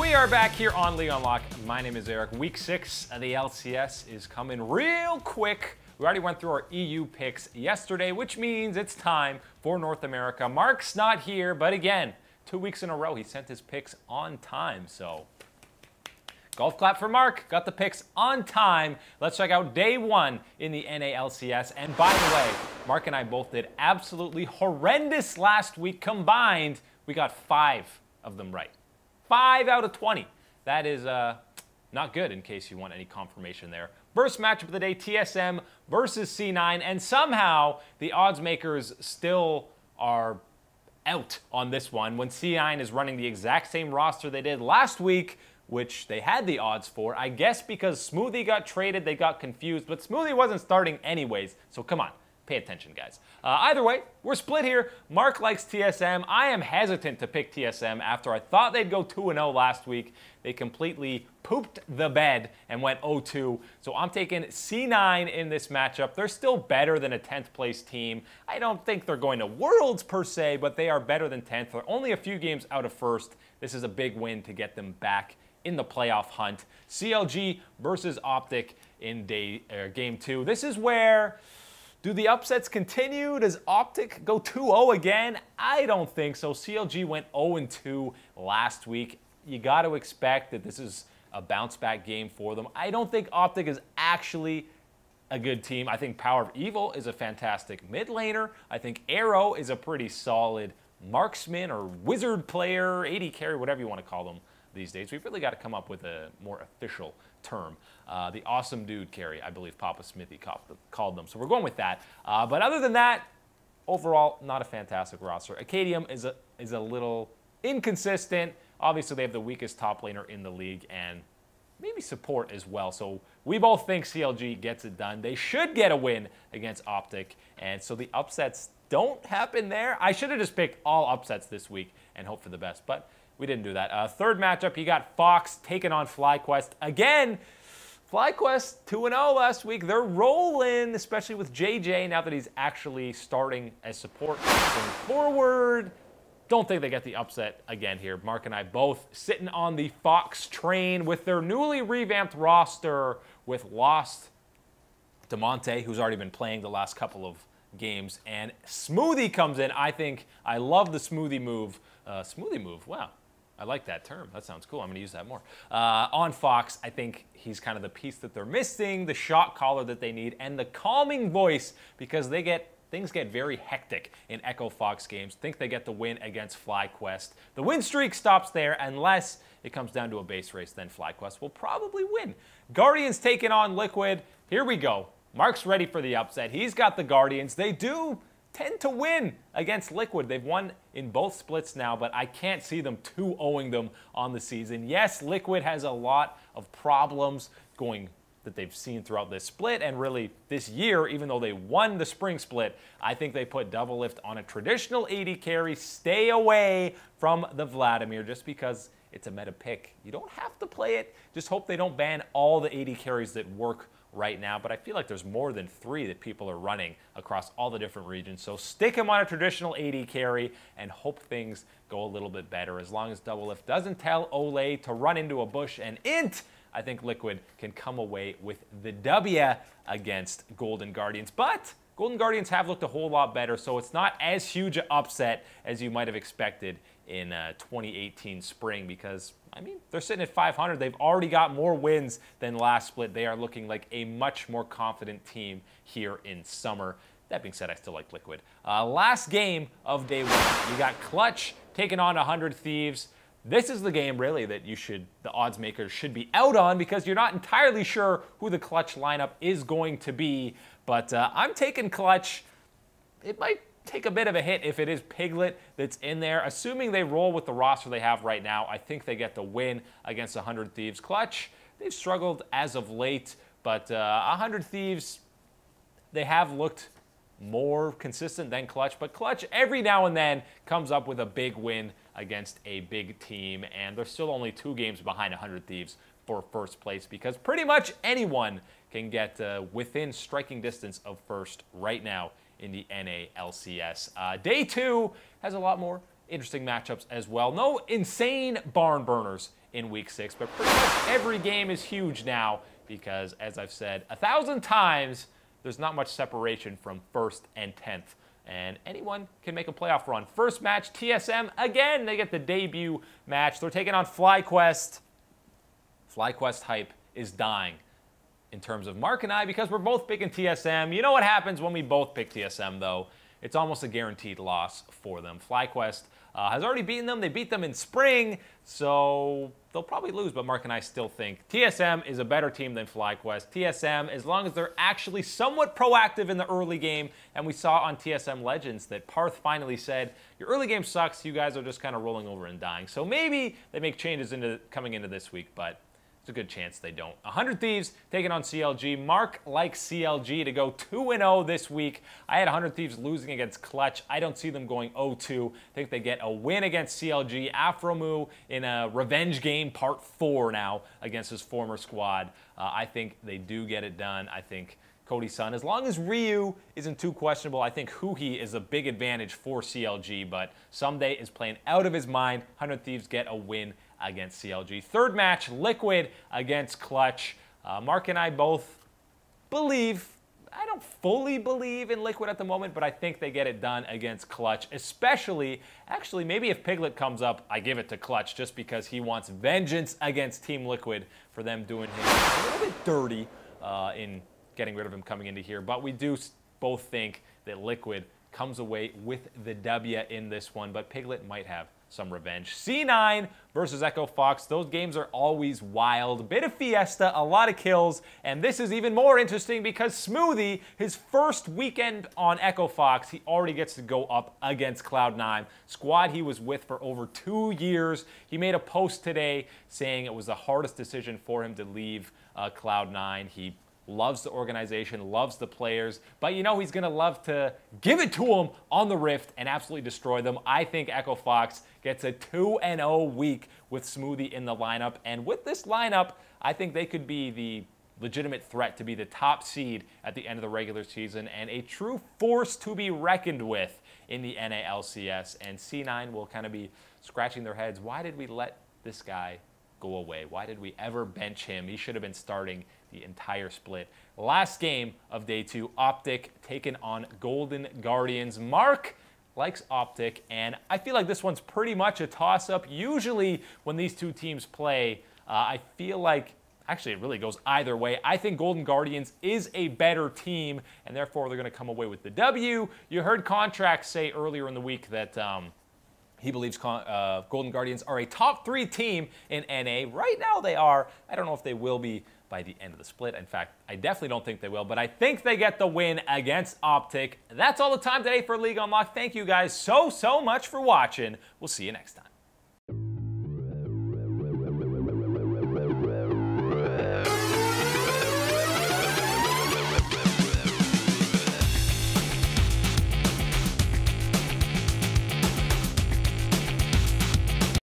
We are back here on League Unlock. My name is Eric. Week 6 of the LCS is coming real quick. We already went through our EU picks yesterday, which means it's time for North America. Mark's not here, but again, 2 weeks in a row, he sent his picks on time. So, golf clap for Mark. Got the picks on time. Let's check out day 1 in the NA LCS. And by the way, Mark and I both did absolutely horrendous last week combined. We got 5 of them right. 5 out of 20. That is not good in case you want any confirmation there. First matchup of the day, TSM versus C9. And somehow the odds makers still are out on this one when C9 is running the exact same roster they did last week, which they had the odds for. I guess because Smoothie got traded, they got confused. But Smoothie wasn't starting anyways, so come on. Pay attention, guys. Either way, we're split here. Mark likes TSM. I am hesitant to pick TSM after I thought they'd go 2-0 last week. They completely pooped the bed and went 0-2. So I'm taking C9 in this matchup. They're still better than a 10th place team. I don't think they're going to Worlds per se, but they are better than 10th. They're only a few games out of first. This is a big win to get them back in the playoff hunt. CLG versus Optic in game 2. This is where... do the upsets continue? Does Optic go 2-0 again? I don't think so. CLG went 0-2 last week. You got to expect that this is a bounce-back game for them. I don't think Optic is actually a good team. I think Power of Evil is a fantastic mid laner. I think Arrow is a pretty solid marksman or wizard player, AD carry, whatever you want to call them these days. We've really got to come up with a more official term. The awesome dude carry, I believe Papa Smithy called them. So we're going with that. But other than that, overall, not a fantastic roster. Acadium is a little inconsistent. Obviously, they have the weakest top laner in the league and maybe support as well. So we both think CLG gets it done. They should get a win against Optic. And so the upsets don't happen there. I should have just picked all upsets this week and hope for the best. But we didn't do that. Third matchup, you got Fox taking on FlyQuest. Again, FlyQuest 2-0 last week. They're rolling, especially with JJ, now that he's actually starting as support going forward. Don't think they get the upset again here. Mark and I both sitting on the Fox train with their newly revamped roster with Lost DeMonte, who's already been playing the last couple of games, and Smoothie comes in. I love the Smoothie move. Smoothie move, wow. I like that term. That sounds cool. I'm going to use that more. On Fox, I think he's kind of the piece that they're missing, the shot caller that they need, and the calming voice because things get very hectic in Echo Fox games. Think they get the win against FlyQuest. The win streak stops there unless it comes down to a base race. Then FlyQuest will probably win. Guardians taking on Liquid. Here we go. Mark's ready for the upset. He's got the Guardians. They do tend to win against Liquid. They've won in both splits now, but I can't see them 2-0ing them on the season. Yes, Liquid has a lot of problems that they've seen throughout this split and really this year, even though they won the spring split. I think they put double lift on a traditional AD carry. Stay away from the Vladimir just because it's a meta pick. You don't have to play it. Just hope they don't ban all the AD carries that work right now, but I feel like there's more than 3 that people are running across all the different regions. So stick him on a traditional AD carry and hope things go a little bit better. As long as double lift doesn't tell Ole to run into a bush and int, I think Liquid can come away with the W against Golden Guardians. But Golden Guardians have looked a whole lot better, so it's not as huge an upset as you might have expected in 2018 spring because, I mean, they're sitting at 500. They've already got more wins than last split. They are looking like a much more confident team here in summer. That being said, I still like Liquid. Last game of day 1, you got Clutch taking on 100 Thieves. This is the game, really, that the odds makers should be out on because you're not entirely sure who the Clutch lineup is going to be. But I'm taking Clutch. It might take a bit of a hit if it is Piglet that's in there. Assuming they roll with the roster they have right now, I think they get the win against 100 Thieves. Clutch, they've struggled as of late, but 100 Thieves, they have looked more consistent than Clutch, but Clutch every now and then comes up with a big win against a big team, and they're still only 2 games behind 100 Thieves for first place because pretty much anyone can get within striking distance of first right now in the NA LCS. Day 2 has a lot more interesting matchups as well. No insane barn burners in Week 6. But pretty much every game is huge now because, as I've said 1,000 times, there's not much separation from 1st and 10th. And anyone can make a playoff run. First match, TSM, again, they get the debut match. They're taking on FlyQuest. FlyQuest hype is dying in terms of Mark and I because we're both picking TSM. You know what happens when we both pick TSM, though? It's almost a guaranteed loss for them. FlyQuest has already beaten them. They beat them in spring, so they'll probably lose, but Mark and I still think TSM is a better team than FlyQuest. TSM, as long as they're actually somewhat proactive in the early game, and we saw on TSM Legends that Parth finally said, your early game sucks, you guys are just kind of rolling over and dying. So maybe they make changes coming into this week, but it's a good chance they don't. 100 Thieves taking on CLG. Mark likes CLG to go 2-0 this week. I had 100 Thieves losing against Clutch. I don't see them going 0-2. I think they get a win against CLG. Afromu in a revenge game, part 4 now, against his former squad. I think they do get it done. I think Cody's son, as long as Ryu isn't too questionable, I think Huhi is a big advantage for CLG, but Someday is playing out of his mind. 100 Thieves get a win against CLG. Third match, Liquid against Clutch. Mark and I both believe, I don't fully believe in Liquid at the moment, but I think they get it done against Clutch, especially, actually, maybe if Piglet comes up, I give it to Clutch just because he wants vengeance against Team Liquid for them doing him a little bit dirty in getting rid of him coming into here. But we do both think that Liquid comes away with the W in this one, but Piglet might have some revenge. C9 versus Echo Fox. Those games are always wild. Bit of fiesta, a lot of kills, and this is even more interesting because Smoothie, his first weekend on Echo Fox, he already gets to go up against Cloud9, squad he was with for over 2 years. He made a post today saying it was the hardest decision for him to leave Cloud9. He loves the organization, loves the players, but you know he's going to love to give it to them on the Rift and absolutely destroy them. I think Echo Fox gets a 2-0 week with Smoothie in the lineup, and with this lineup, I think they could be the legitimate threat to be the top seed at the end of the regular season and a true force to be reckoned with in the NA LCS, and C9 will kind of be scratching their heads. Why did we let this guy go away? Why did we ever bench him? He should have been starting the entire split. Last game of day 2, Optic taking on Golden Guardians. Mark likes Optic, and I feel like this one's pretty much a toss-up. Usually when these two teams play, I feel like actually it really goes either way. I think Golden Guardians is a better team, and therefore they're going to come away with the W. You heard Contract say earlier in the week that he believes Golden Guardians are a top 3 team in NA. Right now they are. I don't know if they will be by the end of the split. In fact, I definitely don't think they will, but I think they get the win against Optic. That's all the time today for League Unlocked. Thank you guys so much for watching. We'll see you next time.